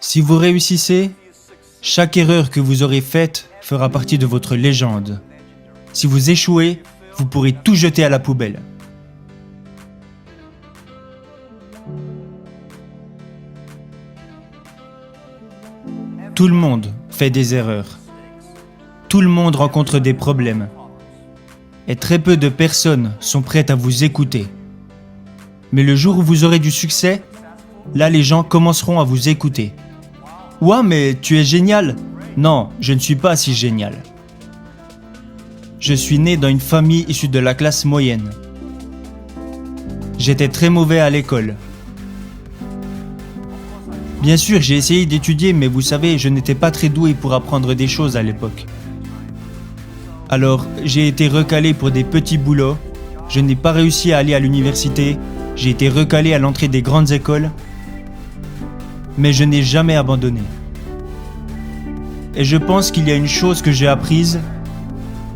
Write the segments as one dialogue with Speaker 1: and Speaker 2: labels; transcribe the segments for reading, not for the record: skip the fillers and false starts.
Speaker 1: Si vous réussissez, chaque erreur que vous aurez faite fera partie de votre légende. Si vous échouez, vous pourrez tout jeter à la poubelle. Tout le monde fait des erreurs. Tout le monde rencontre des problèmes. Et très peu de personnes sont prêtes à vous écouter. Mais le jour où vous aurez du succès, là les gens commenceront à vous écouter. « Ouah, mais tu es génial !» Non, je ne suis pas si génial. Je suis né dans une famille issue de la classe moyenne. J'étais très mauvais à l'école. Bien sûr, j'ai essayé d'étudier, mais vous savez, je n'étais pas très doué pour apprendre des choses à l'époque. Alors, j'ai été recalé pour des petits boulots, je n'ai pas réussi à aller à l'université, j'ai été recalé à l'entrée des grandes écoles, mais je n'ai jamais abandonné. Et je pense qu'il y a une chose que j'ai apprise,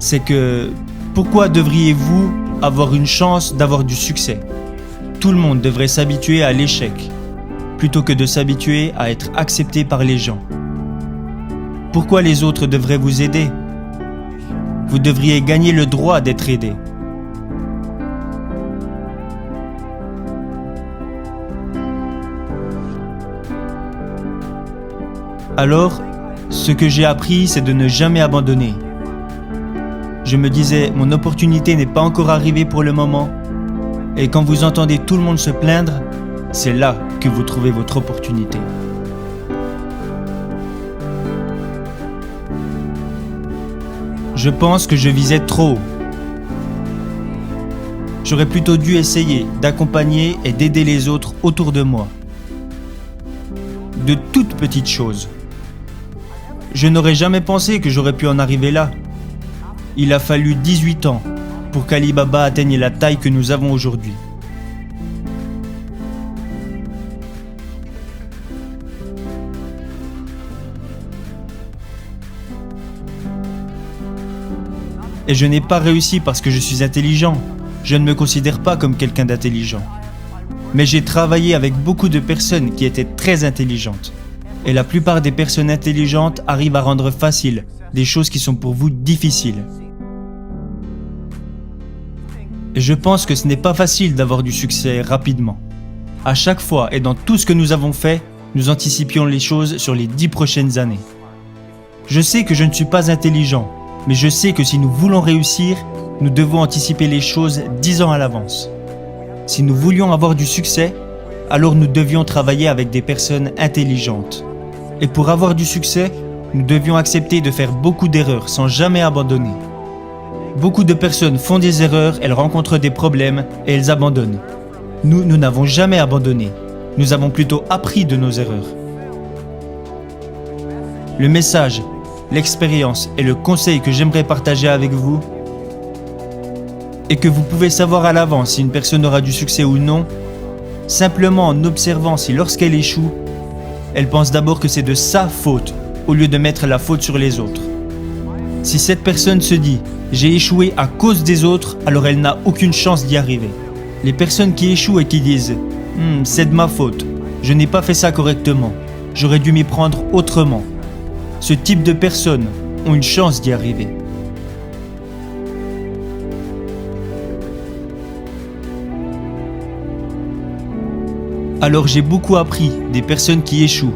Speaker 1: c'est que pourquoi devriez-vous avoir une chance d'avoir du succès ? Tout le monde devrait s'habituer à l'échec, plutôt que de s'habituer à être accepté par les gens. Pourquoi les autres devraient vous aider ? Vous devriez gagner le droit d'être aidé. Alors, ce que j'ai appris, c'est de ne jamais abandonner. Je me disais, mon opportunité n'est pas encore arrivée pour le moment. Et quand vous entendez tout le monde se plaindre, c'est là que vous trouvez votre opportunité. Je pense que je visais trop haut. J'aurais plutôt dû essayer d'accompagner et d'aider les autres autour de moi. De toutes petites choses. Je n'aurais jamais pensé que j'aurais pu en arriver là. Il a fallu 18 ans pour qu'Ali Baba atteigne la taille que nous avons aujourd'hui. Et je n'ai pas réussi parce que je suis intelligent. Je ne me considère pas comme quelqu'un d'intelligent. Mais j'ai travaillé avec beaucoup de personnes qui étaient très intelligentes. Et la plupart des personnes intelligentes arrivent à rendre facile des choses qui sont pour vous difficiles. Et je pense que ce n'est pas facile d'avoir du succès rapidement. À chaque fois et dans tout ce que nous avons fait, nous anticipions les choses sur les 10 prochaines années. Je sais que je ne suis pas intelligent, mais je sais que si nous voulons réussir, nous devons anticiper les choses 10 ans à l'avance. Si nous voulions avoir du succès, alors nous devions travailler avec des personnes intelligentes. Et pour avoir du succès, nous devions accepter de faire beaucoup d'erreurs sans jamais abandonner. Beaucoup de personnes font des erreurs, elles rencontrent des problèmes et elles abandonnent. Nous n'avons jamais abandonné. Nous avons plutôt appris de nos erreurs. Le message, l'expérience et le conseil que j'aimerais partager avec vous est que vous pouvez savoir à l'avance si une personne aura du succès ou non, simplement en observant si lorsqu'elle échoue, elle pense d'abord que c'est de sa faute au lieu de mettre la faute sur les autres. Si cette personne se dit « j'ai échoué à cause des autres », alors elle n'a aucune chance d'y arriver. Les personnes qui échouent et qui disent « c'est de ma faute, je n'ai pas fait ça correctement, j'aurais dû m'y prendre autrement », ce type de personnes ont une chance d'y arriver. Alors j'ai beaucoup appris des personnes qui échouent.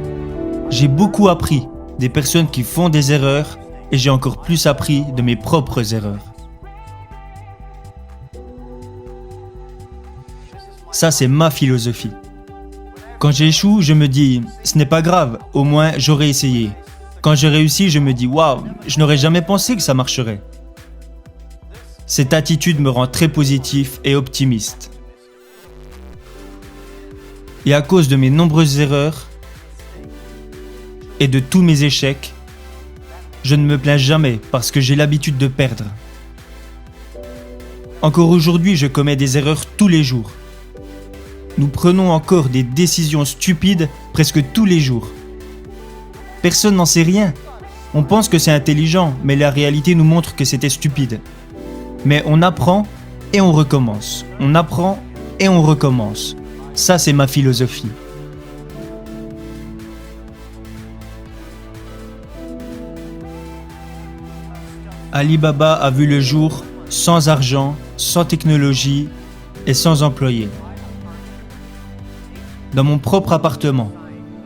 Speaker 1: J'ai beaucoup appris des personnes qui font des erreurs et j'ai encore plus appris de mes propres erreurs. Ça, c'est ma philosophie. Quand j'échoue, je me dis « ce n'est pas grave, au moins j'aurais essayé ». Quand je réussis, je me dis « waouh, je n'aurais jamais pensé que ça marcherait ». Cette attitude me rend très positif et optimiste. Et à cause de mes nombreuses erreurs et de tous mes échecs, je ne me plains jamais parce que j'ai l'habitude de perdre. Encore aujourd'hui, je commets des erreurs tous les jours. Nous prenons encore des décisions stupides presque tous les jours. Personne n'en sait rien. On pense que c'est intelligent, mais la réalité nous montre que c'était stupide. Mais on apprend et on recommence. On apprend et on recommence. Ça, c'est ma philosophie. Alibaba a vu le jour sans argent, sans technologie et sans employés. Dans mon propre appartement,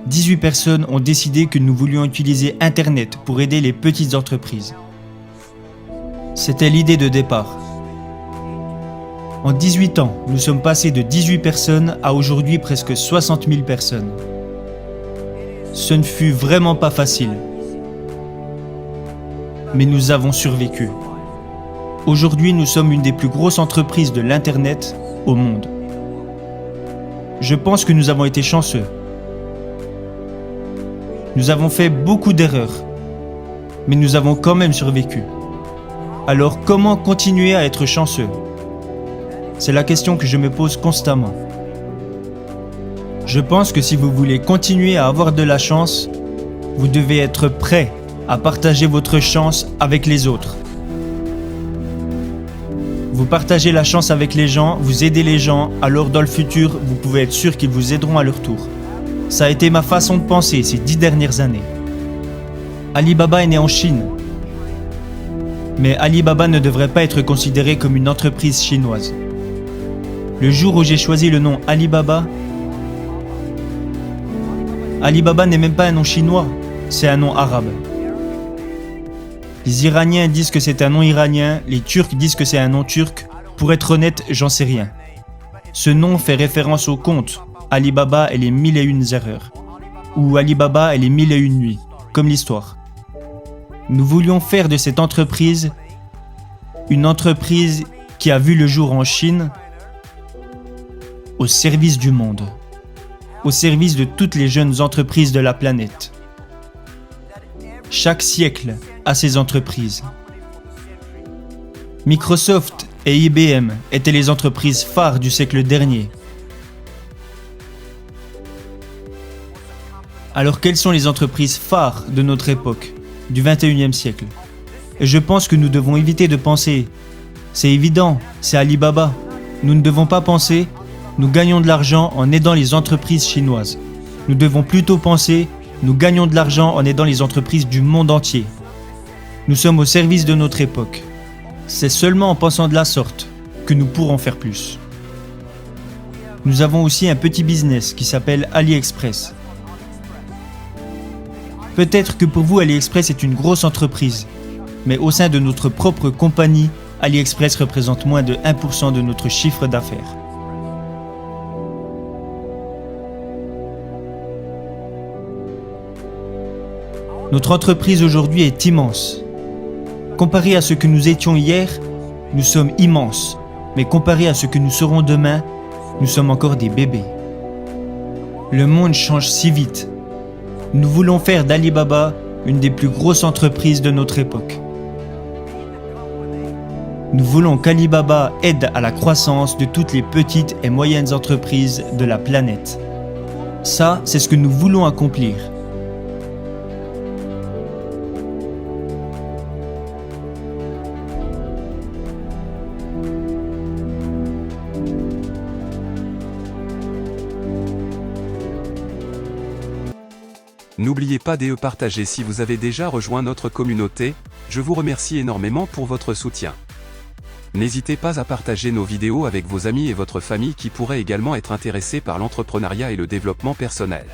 Speaker 1: 18 personnes ont décidé que nous voulions utiliser Internet pour aider les petites entreprises. C'était l'idée de départ. En 18 ans, nous sommes passés de 18 personnes à aujourd'hui presque 60 000 personnes. Ce ne fut vraiment pas facile. Mais nous avons survécu. Aujourd'hui, nous sommes une des plus grosses entreprises de l'Internet au monde. Je pense que nous avons été chanceux. Nous avons fait beaucoup d'erreurs, mais nous avons quand même survécu. Alors comment continuer à être chanceux ? C'est la question que je me pose constamment. Je pense que si vous voulez continuer à avoir de la chance, vous devez être prêt à partager votre chance avec les autres. Vous partagez la chance avec les gens, vous aidez les gens, alors dans le futur, vous pouvez être sûr qu'ils vous aideront à leur tour. Ça a été ma façon de penser ces 10 dernières années. Alibaba est né en Chine. Mais Alibaba ne devrait pas être considéré comme une entreprise chinoise. Le jour où j'ai choisi le nom Alibaba, Alibaba n'est même pas un nom chinois, c'est un nom arabe. Les Iraniens disent que c'est un nom iranien, les Turcs disent que c'est un nom turc. Pour être honnête, j'en sais rien. Ce nom fait référence au conte Alibaba et les 1001 erreurs, ou Alibaba et les 1001 nuits, comme l'histoire. Nous voulions faire de cette entreprise une entreprise qui a vu le jour en Chine, au service du monde, au service de toutes les jeunes entreprises de la planète. Chaque siècle a ses entreprises. Microsoft et IBM étaient les entreprises phares du siècle dernier. Alors quelles sont les entreprises phares de notre époque, du 21e siècle ? Et je pense que nous devons éviter de penser « c'est évident, c'est Alibaba ». Nous ne devons pas penser « nous gagnons de l'argent en aidant les entreprises chinoises ». Nous devons plutôt penser « nous gagnons de l'argent en aidant les entreprises du monde entier ». Nous sommes au service de notre époque. C'est seulement en pensant de la sorte que nous pourrons faire plus. Nous avons aussi un petit business qui s'appelle AliExpress. Peut-être que pour vous AliExpress est une grosse entreprise, mais au sein de notre propre compagnie, AliExpress représente moins de 1% de notre chiffre d'affaires. Notre entreprise aujourd'hui est immense. Comparé à ce que nous étions hier, nous sommes immenses, mais comparé à ce que nous serons demain, nous sommes encore des bébés. Le monde change si vite. Nous voulons faire d'Alibaba une des plus grosses entreprises de notre époque. Nous voulons qu'Alibaba aide à la croissance de toutes les petites et moyennes entreprises de la planète. Ça, c'est ce que nous voulons accomplir.
Speaker 2: N'oubliez pas de partager si vous avez déjà rejoint notre communauté, je vous remercie énormément pour votre soutien. N'hésitez pas à partager nos vidéos avec vos amis et votre famille qui pourraient également être intéressés par l'entrepreneuriat et le développement personnel.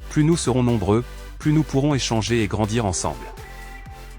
Speaker 2: Plus nous serons nombreux, plus nous pourrons échanger et grandir ensemble.